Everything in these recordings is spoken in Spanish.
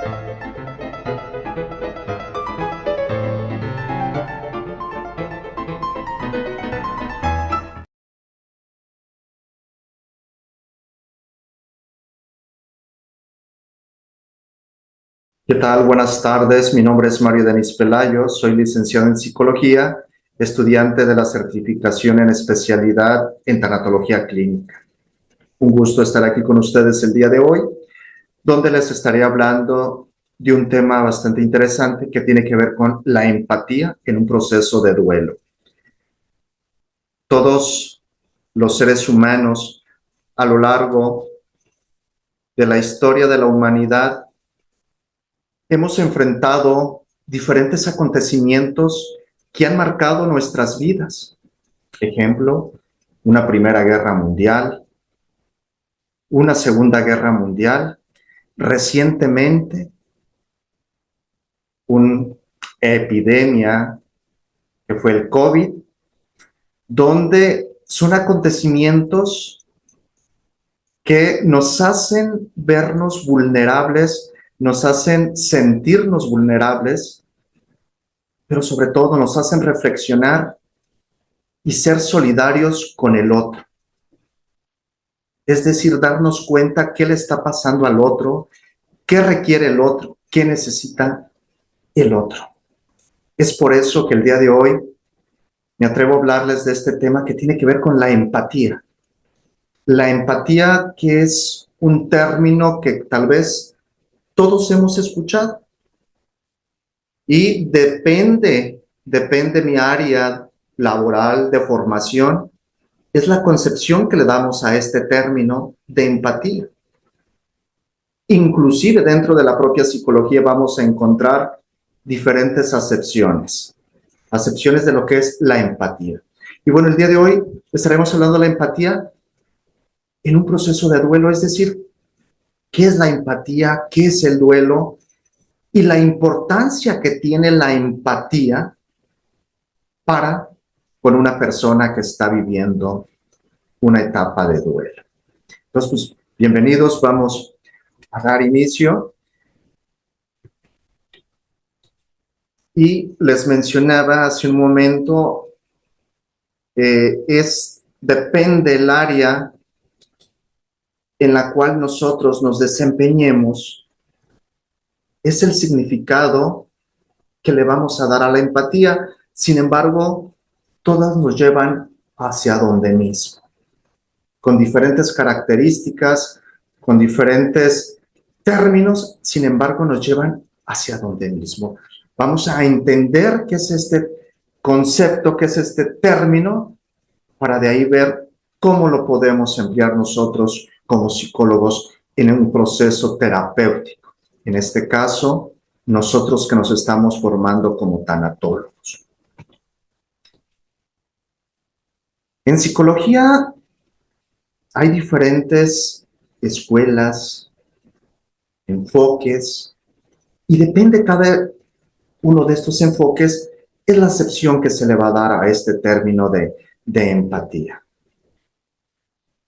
¿Qué tal? Buenas tardes. Mi nombre es Mario Denis Pelayo. Soy licenciado en psicología, estudiante de la certificación en especialidad en tanatología clínica. Un gusto estar aquí con ustedes el día de hoy, donde les estaré hablando de un tema bastante interesante que tiene que ver con la empatía en un proceso de duelo. Todos los seres humanos a lo largo de la historia de la humanidad hemos enfrentado diferentes acontecimientos que han marcado nuestras vidas. Ejemplo, una Primera Guerra Mundial, una Segunda Guerra Mundial, recientemente una epidemia que fue el COVID, donde son acontecimientos que nos hacen vernos vulnerables, nos hacen sentirnos vulnerables, pero sobre todo nos hacen reflexionar y ser solidarios con el otro. Es decir, darnos cuenta qué le está pasando al otro, qué requiere el otro, qué necesita el otro. Es por eso que el día de hoy me atrevo a hablarles de este tema que tiene que ver con la empatía. La empatía, que es un término que tal vez todos hemos escuchado. Y depende mi área laboral de formación, es la concepción que le damos a este término de empatía. Inclusive dentro de la propia psicología vamos a encontrar diferentes acepciones de lo que es la empatía. Y bueno, el día de hoy estaremos hablando de la empatía en un proceso de duelo, es decir, ¿qué es la empatía? ¿Qué es el duelo? Y la importancia que tiene la empatía para con una persona que está viviendo una etapa de duelo. Entonces, pues, bienvenidos, vamos a dar inicio. Y les mencionaba hace un momento, depende el área en la cual nosotros nos desempeñemos, es el significado que le vamos a dar a la empatía. Sin embargo, todas nos llevan hacia donde mismo, con diferentes características, con diferentes términos, sin embargo, nos llevan hacia donde mismo. Vamos a entender qué es este concepto, qué es este término, para de ahí ver cómo lo podemos emplear nosotros como psicólogos en un proceso terapéutico. En este caso, nosotros que nos estamos formando como tanatólogos. En psicología hay diferentes escuelas, enfoques, y depende cada uno de estos enfoques, es la acepción que se le va a dar a este término de empatía.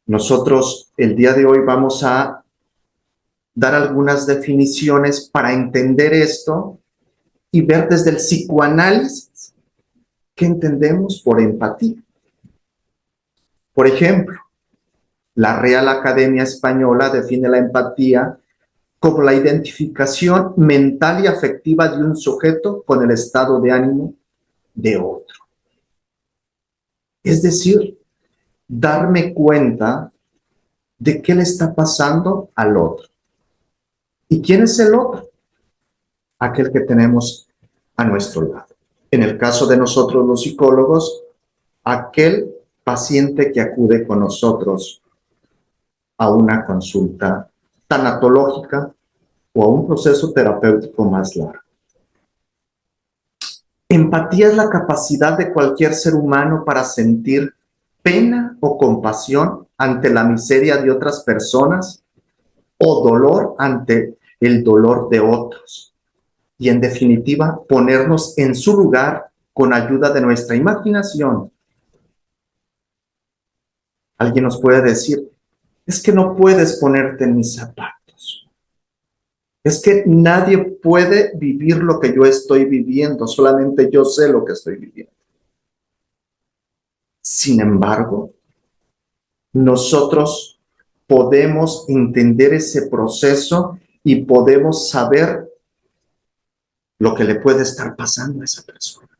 Nosotros el día de hoy vamos a dar algunas definiciones para entender esto y ver desde el psicoanálisis qué entendemos por empatía. Por ejemplo, la Real Academia Española define la empatía como la identificación mental y afectiva de un sujeto con el estado de ánimo de otro. Es decir, darme cuenta de qué le está pasando al otro. ¿Y quién es el otro? Aquel que tenemos a nuestro lado. En el caso de nosotros los psicólogos, aquel paciente que acude con nosotros a una consulta tanatológica o a un proceso terapéutico más largo. Empatía es la capacidad de cualquier ser humano para sentir pena o compasión ante la miseria de otras personas o dolor ante el dolor de otros. Y en definitiva, ponernos en su lugar con ayuda de nuestra imaginación. Alguien nos puede decir, es que no puedes ponerte en mis zapatos. Es que nadie puede vivir lo que yo estoy viviendo, solamente yo sé lo que estoy viviendo. Sin embargo, nosotros podemos entender ese proceso y podemos saber lo que le puede estar pasando a esa persona.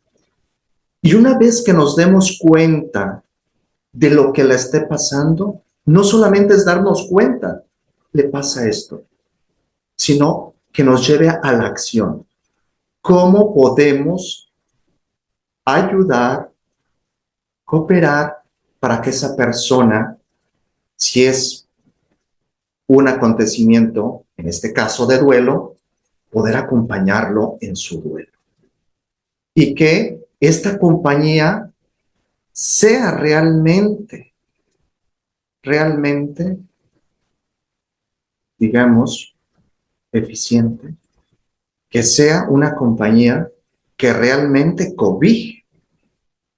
Y una vez que nos demos cuenta de lo que le esté pasando, no solamente es darnos cuenta, le pasa esto, sino que nos lleve a la acción. ¿Cómo podemos ayudar, cooperar para que esa persona, si es un acontecimiento, en este caso de duelo, poder acompañarlo en su duelo? Y que esta compañía sea realmente, digamos, eficiente, que sea una compañía que realmente cobije,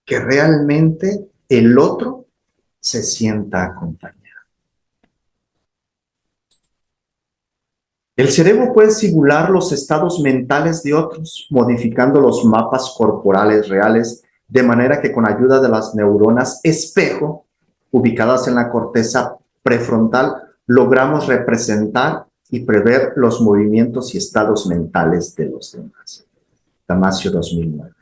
que realmente el otro se sienta acompañado. El cerebro puede simular los estados mentales de otros, modificando los mapas corporales reales, de manera que con ayuda de las neuronas espejo, ubicadas en la corteza prefrontal, logramos representar y prever los movimientos y estados mentales de los demás. Damasio 2009.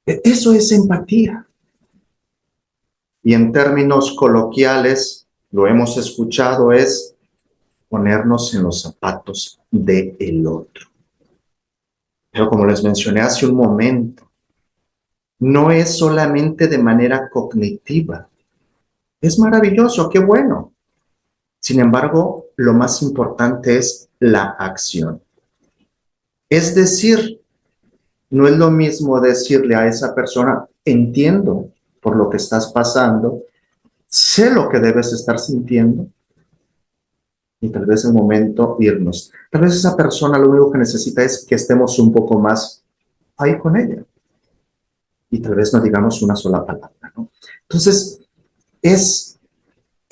Eso es empatía. Y en términos coloquiales, lo hemos escuchado, es ponernos en los zapatos del otro. Pero como les mencioné hace un momento, no es solamente de manera cognitiva. Es maravilloso, qué bueno. Sin embargo, lo más importante es la acción. Es decir, no es lo mismo decirle a esa persona, entiendo por lo que estás pasando, sé lo que debes estar sintiendo, y tal vez el momento irnos. Tal vez esa persona lo único que necesita es que estemos un poco más ahí con ella. Y tal vez no digamos una sola palabra, ¿no? Entonces, es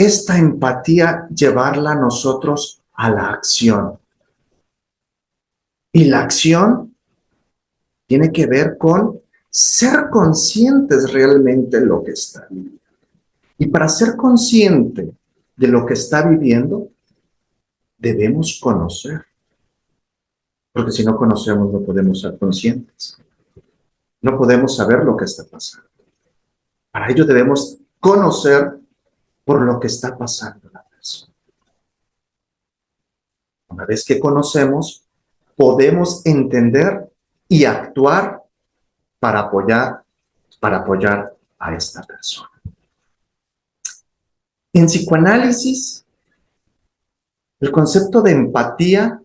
esta empatía llevarla a nosotros a la acción. Y la acción tiene que ver con ser conscientes realmente de lo que está viviendo. Y para ser consciente de lo que está viviendo, debemos conocer. Porque si no conocemos, no podemos ser conscientes. No podemos saber lo que está pasando. Para ello debemos conocer por lo que está pasando la persona. Una vez que conocemos, podemos entender y actuar para apoyar a esta persona. En psicoanálisis, el concepto de empatía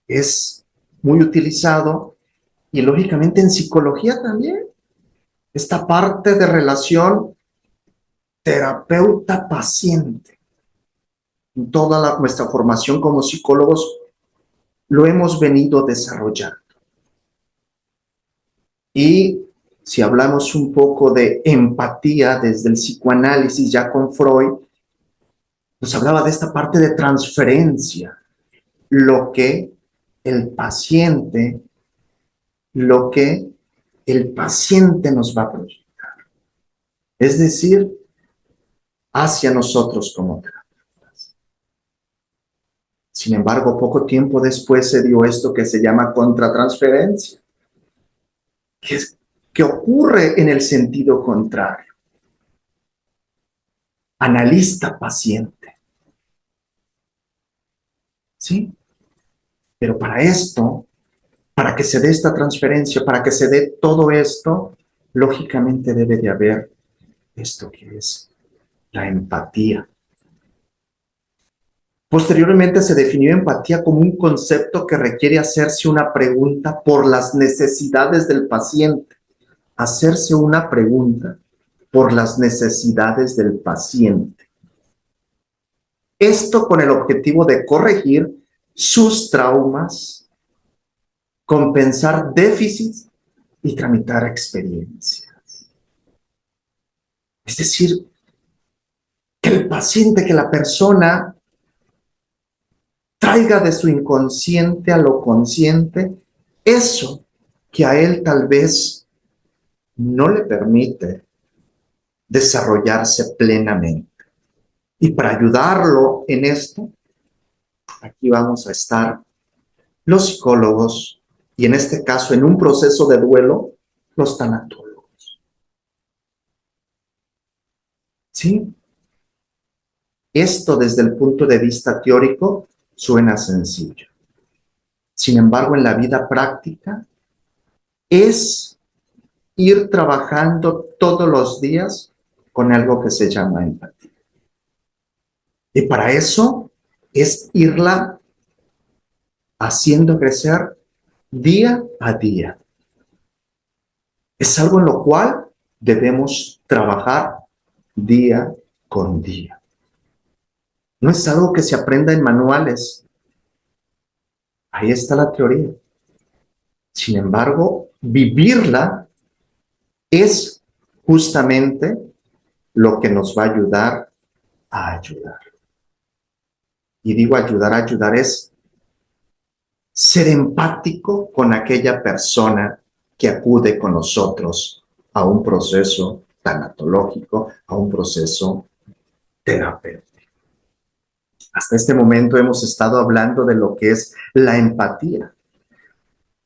es muy utilizado y lógicamente en psicología también. Esta parte de relación terapeuta-paciente. En toda nuestra formación como psicólogos lo hemos venido desarrollando. Y si hablamos un poco de empatía desde el psicoanálisis, ya con Freud, nos hablaba de esta parte de transferencia, lo que el paciente, lo que el paciente nos va a proyectar. Es decir, hacia nosotros como terapeutas. Sin embargo, poco tiempo después se dio esto que se llama contratransferencia, que ocurre en el sentido contrario. Analista-paciente. ¿Sí? Pero para esto, para que se dé esta transferencia, para que se dé todo esto, lógicamente debe de haber esto que es la empatía. Posteriormente se definió empatía como un concepto que requiere hacerse una pregunta por las necesidades del paciente. Hacerse una pregunta por las necesidades del paciente. Esto con el objetivo de corregir sus traumas, compensar déficits y tramitar experiencias. Es decir, que el paciente, que la persona traiga de su inconsciente a lo consciente eso que a él tal vez no le permite desarrollarse plenamente. Y para ayudarlo en esto, aquí vamos a estar los psicólogos y en este caso, en un proceso de duelo, los tanatólogos. ¿Sí? Esto desde el punto de vista teórico suena sencillo. Sin embargo, en la vida práctica es ir trabajando todos los días con algo que se llama empatía. Y para eso es irla haciendo crecer día a día. Es algo en lo cual debemos trabajar día con día. No es algo que se aprenda en manuales. Ahí está la teoría. Sin embargo, vivirla es justamente lo que nos va a ayudar a ayudar. Y digo ayudar es ser empático con aquella persona que acude con nosotros a un proceso tanatológico, a un proceso terapéutico. Hasta este momento hemos estado hablando de lo que es la empatía,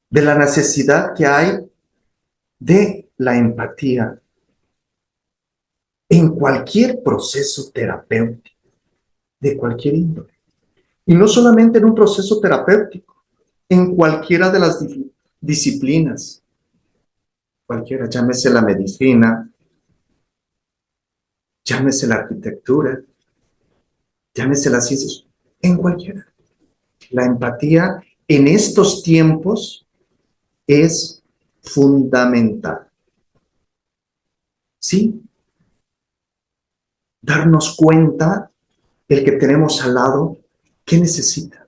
de la necesidad que hay de la empatía en cualquier proceso terapéutico, de cualquier índole. Y no solamente en un proceso terapéutico, en cualquiera de las disciplinas, cualquiera, llámese la medicina, llámese la arquitectura, llámese las ciencias, en cualquiera. La empatía en estos tiempos es fundamental. ¿Sí? Darnos cuenta el que tenemos al lado, qué necesita,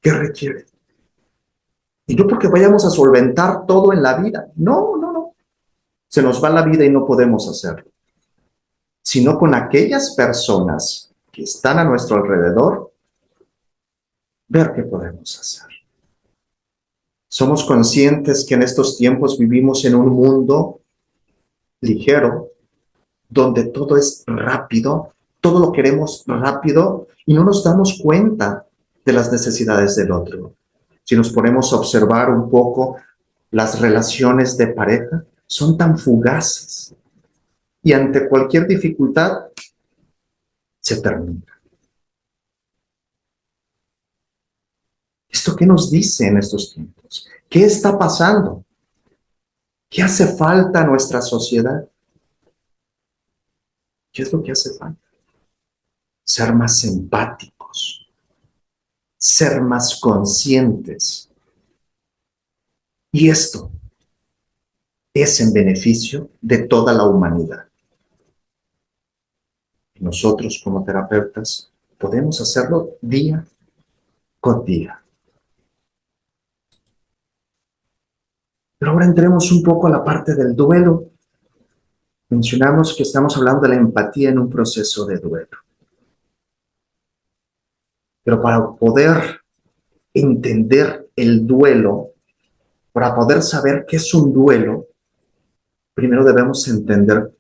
qué requiere. Y no porque vayamos a solventar todo en la vida. No, no, no. Se nos va la vida y no podemos hacerlo. Sino con aquellas personas que están a nuestro alrededor, ver qué podemos hacer. Somos conscientes que en estos tiempos vivimos en un mundo ligero, donde todo es rápido, todo lo queremos rápido y no nos damos cuenta de las necesidades del otro. Si nos ponemos a observar un poco las relaciones de pareja, son tan fugaces y ante cualquier dificultad se termina. ¿Esto qué nos dice en estos tiempos? ¿Qué está pasando? ¿Qué hace falta a nuestra sociedad? ¿Qué es lo que hace falta? Ser más empáticos, ser más conscientes. Y esto es en beneficio de toda la humanidad. Y nosotros como terapeutas podemos hacerlo día con día. Pero ahora entremos un poco a la parte del duelo. Mencionamos que estamos hablando de la empatía en un proceso de duelo. Pero para poder entender el duelo, para poder saber qué es un duelo, primero debemos entender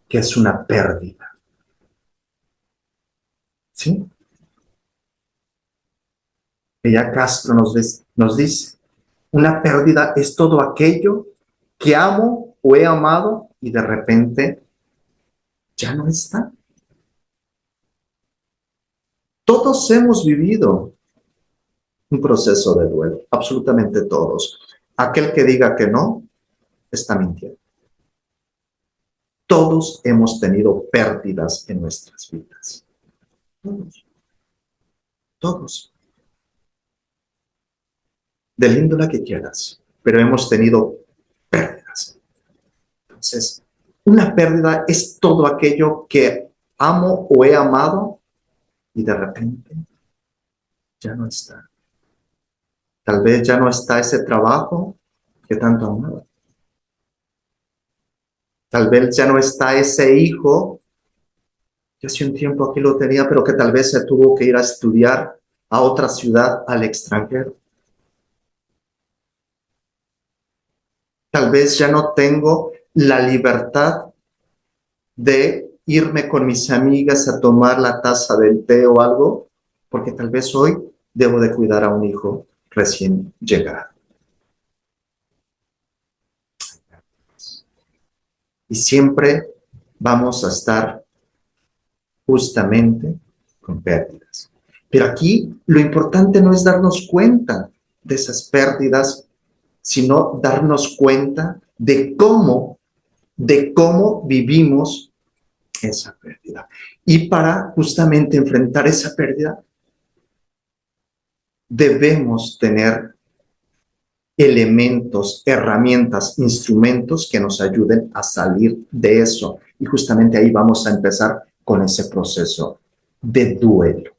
qué es una pérdida. ¿Sí? Ella Castro nos dice, una pérdida es todo aquello que amo o he amado y de repente ya no está. Todos hemos vivido un proceso de duelo, absolutamente todos. Aquel que diga que no, está mintiendo. Todos hemos tenido pérdidas en nuestras vidas. Todos. Todos. Del índole que quieras, pero hemos tenido pérdidas. Entonces, una pérdida es todo aquello que amo o he amado y de repente ya no está. Tal vez ya no está ese trabajo que tanto amaba. Tal vez ya no está ese hijo que hace un tiempo aquí lo tenía, pero que tal vez se tuvo que ir a estudiar a otra ciudad, al extranjero. Tal vez ya no tengo la libertad de irme con mis amigas a tomar la taza del té o algo, porque tal vez hoy debo de cuidar a un hijo recién llegado. Y siempre vamos a estar justamente con pérdidas. Pero aquí lo importante no es darnos cuenta de esas pérdidas, sino darnos cuenta de cómo vivimos esa pérdida. Y para justamente enfrentar esa pérdida, debemos tener elementos, herramientas, instrumentos que nos ayuden a salir de eso. Y justamente ahí vamos a empezar con ese proceso de duelo.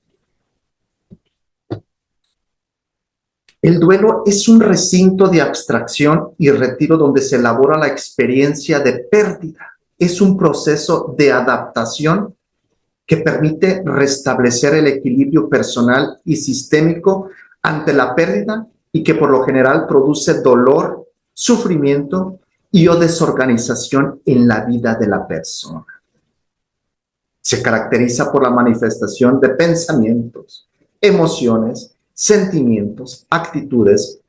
El duelo es un recinto de abstracción y retiro donde se elabora la experiencia de pérdida. Es un proceso de adaptación que permite restablecer el equilibrio personal y sistémico ante la pérdida y que por lo general produce dolor, sufrimiento y o desorganización en la vida de la persona. Se caracteriza por la manifestación de pensamientos, emociones, sentimientos, actitudes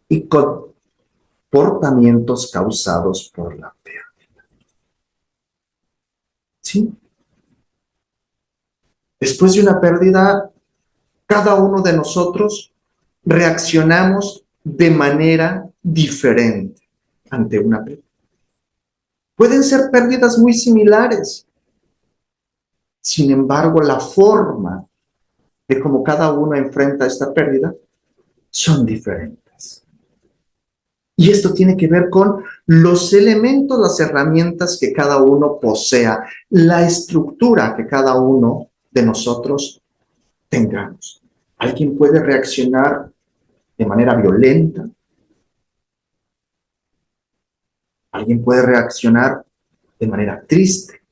y comportamientos causados por la pérdida. ¿Sí? Después de una pérdida, cada uno de nosotros reaccionamos de manera diferente ante una pérdida. Pueden ser pérdidas muy similares. Sin embargo, la forma de cómo cada uno enfrenta esta pérdida son diferentes. Y esto tiene que ver con los elementos, las herramientas que cada uno posea, la estructura que cada uno de nosotros tengamos. Alguien puede reaccionar de manera violenta. Alguien puede reaccionar de manera triste.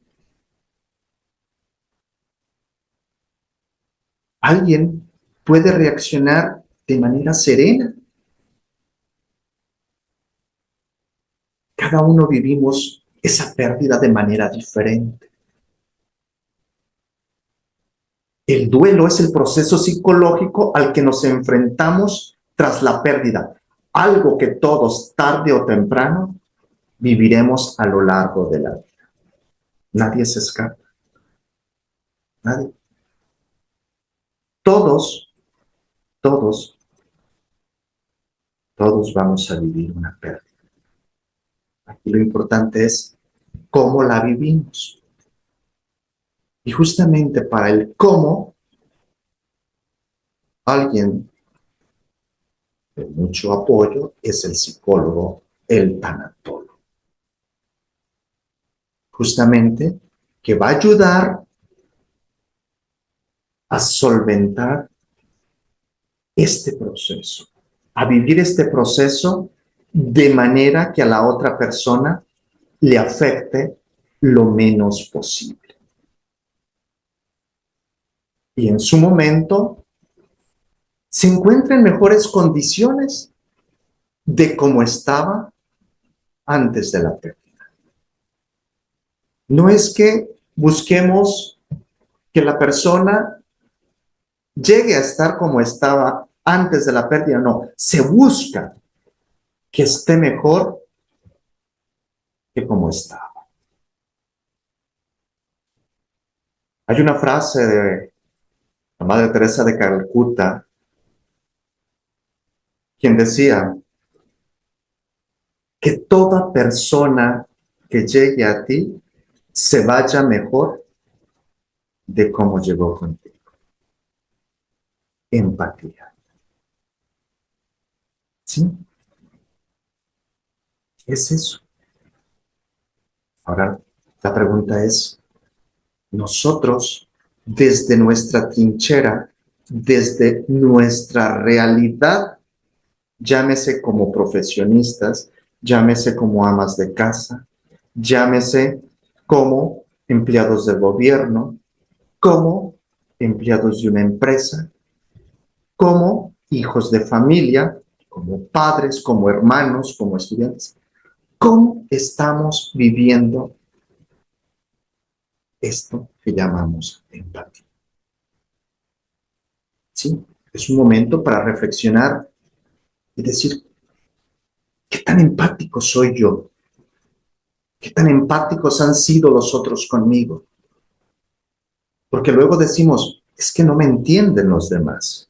Alguien puede reaccionar de manera serena. Cada uno vivimos esa pérdida de manera diferente. El duelo es el proceso psicológico al que nos enfrentamos tras la pérdida, algo que todos, tarde o temprano, viviremos a lo largo de la vida. Nadie se escapa. Nadie. Todos, todos, todos vamos a vivir una pérdida. Aquí lo importante es cómo la vivimos. Y justamente para el cómo, alguien de mucho apoyo es el psicólogo, el tanatólogo. Justamente que va a ayudar a solventar este proceso, a vivir este proceso de manera que a la otra persona le afecte lo menos posible. Y en su momento se encuentra en mejores condiciones de cómo estaba antes de la pérdida. No es que busquemos que la persona llegue a estar como estaba antes de la pérdida, no, se busca que esté mejor que como estaba. Hay una frase de la Madre Teresa de Calcuta, quien decía que toda persona que llegue a ti se vaya mejor de cómo llegó contigo. Empatía. ¿Sí? Es eso. Ahora, la pregunta es, nosotros, desde nuestra trinchera, desde nuestra realidad, llámese como profesionistas, llámese como amas de casa, llámese como empleados del gobierno, como empleados de una empresa, como hijos de familia, como padres, como hermanos, como estudiantes. ¿Cómo estamos viviendo esto que llamamos empatía? Sí, es un momento para reflexionar y decir, ¿qué tan empático soy yo? ¿Qué tan empáticos han sido los otros conmigo? Porque luego decimos, es que no me entienden los demás.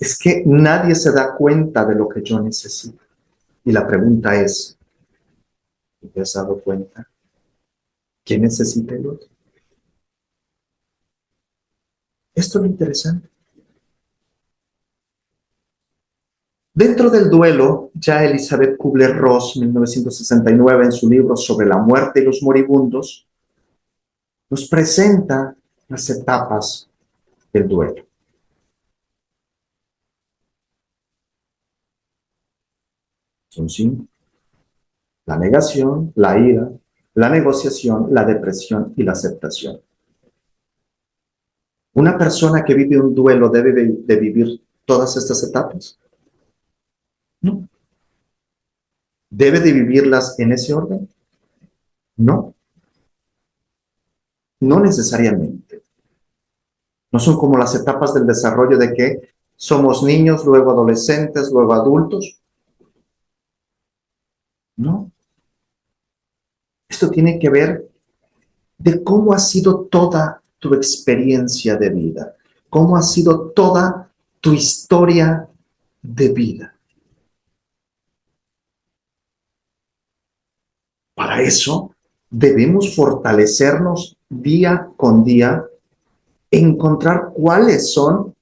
Es que nadie se da cuenta de lo que yo necesito. Y la pregunta es, ¿te has dado cuenta? ¿Quién necesita el otro? Esto es lo interesante. Dentro del duelo, ya Elizabeth Kubler-Ross, 1969, en su libro sobre la muerte y los moribundos, nos presenta las etapas del duelo. Son 5. La negación, la ira, la negociación, la depresión y la aceptación. ¿Una persona que vive un duelo debe de vivir todas estas etapas? No. ¿Debe de vivirlas en ese orden? No, no necesariamente. No son como las etapas del desarrollo de que somos niños, luego adolescentes, luego adultos. No. Esto tiene que ver de cómo ha sido toda tu experiencia de vida, cómo ha sido toda tu historia de vida. Para eso debemos fortalecernos día con día, encontrar cuáles son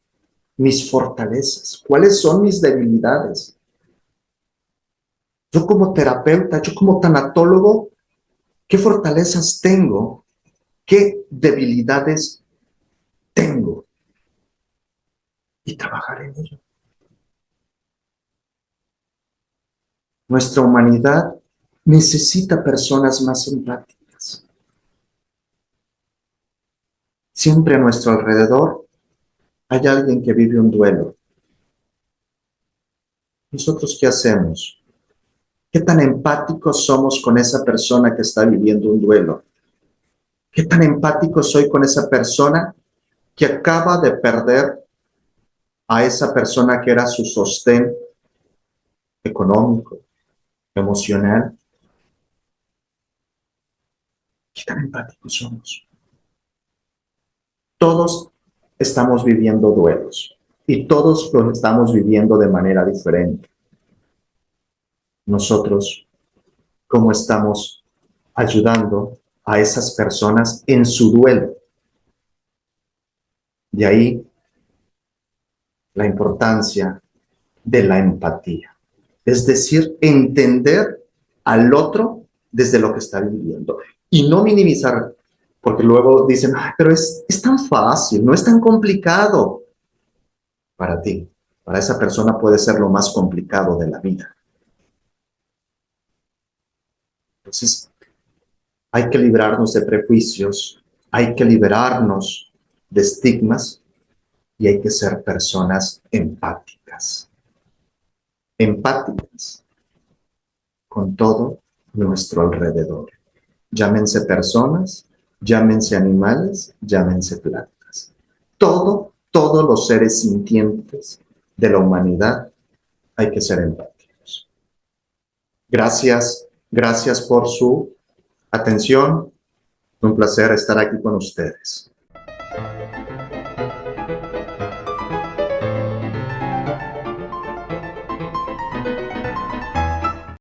mis fortalezas, cuáles son mis debilidades. Yo como terapeuta, yo como tanatólogo, ¿qué fortalezas tengo? ¿Qué debilidades tengo? Y trabajar en ello. Nuestra humanidad necesita personas más empáticas. Siempre a nuestro alrededor hay alguien que vive un duelo. ¿Nosotros qué hacemos? ¿Qué tan empáticos somos con esa persona que está viviendo un duelo? ¿Qué tan empático soy con esa persona que acaba de perder a esa persona que era su sostén económico, emocional? ¿Qué tan empáticos somos? Todos estamos viviendo duelos y todos los estamos viviendo de manera diferente. Nosotros, ¿cómo estamos ayudando a esas personas en su duelo? De ahí la importancia de la empatía. Es decir, entender al otro desde lo que está viviendo y no minimizar, porque luego dicen, pero es tan fácil, no es tan complicado. Para ti, para esa persona puede ser lo más complicado de la vida. Entonces, hay que librarnos de prejuicios, hay que liberarnos de estigmas y hay que ser personas empáticas. Empáticas con todo nuestro alrededor. Llámense personas, llámense animales, llámense plantas. Todos los seres sintientes de la humanidad hay que ser empáticos. Gracias por su atención. Un placer estar aquí con ustedes.